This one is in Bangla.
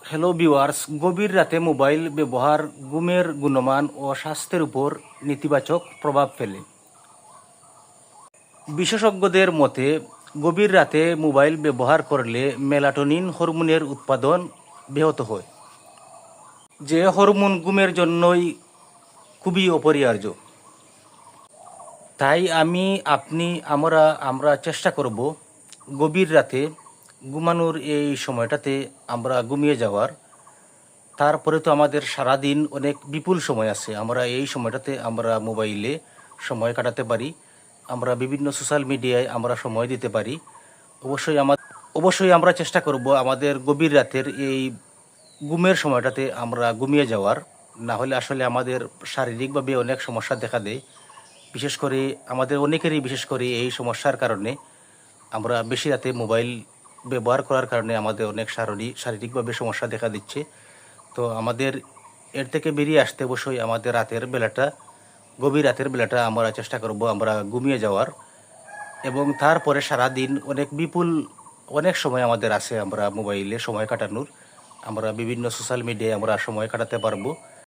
হ্যালো ভিউয়ার্স, গভীর রাতে মোবাইল ব্যবহার ঘুমের গুণমান ও স্বাস্থ্যের উপর নেতিবাচক প্রভাব ফেলে। বিশেষজ্ঞদের মতে, গভীর রাতে মোবাইল ব্যবহার করলে মেলাটোনিন হরমোনের উৎপাদন ব্যাহত হয়, যে হরমোন ঘুমের জন্যই খুবই অপরিহার্য। তাই আমরা চেষ্টা করব গভীর রাতে ঘুমানোর এই সময়টাতে আমরা ঘুমিয়ে যাওয়ার। তারপরে তো আমাদের সারাদিন অনেক বিপুল সময় আছে, আমরা এই সময়টাতে আমরা মোবাইলে সময় কাটাতে পারি, আমরা বিভিন্ন সোশ্যাল মিডিয়ায় আমরা সময় দিতে পারি। অবশ্যই আমরা চেষ্টা করব আমাদের গভীর রাতের এই ঘুমের সময়টাতে আমরা ঘুমিয়ে যাওয়ার। না হলে আসলে আমাদের শারীরিকভাবে অনেক সমস্যা দেখা দেয়। বিশেষ করে এই সমস্যার কারণে আমরা বেশি রাতে মোবাইল ব্যবহার করার কারণে আমাদের অনেক শারীরিকভাবে সমস্যা দেখা দিচ্ছে। তো আমাদের এর থেকে বেরিয়ে আসতে অবশ্যই আমাদের গভীর রাতের বেলাটা আমরা চেষ্টা করব আমরা ঘুমিয়ে যাওয়ার। এবং তারপরে সারাদিন অনেক সময় আমাদের আছে আমরা মোবাইলে সময় কাটানোর। আমরা বিভিন্ন সোশ্যাল মিডিয়ায় আমরা সময় কাটাতে পারবো।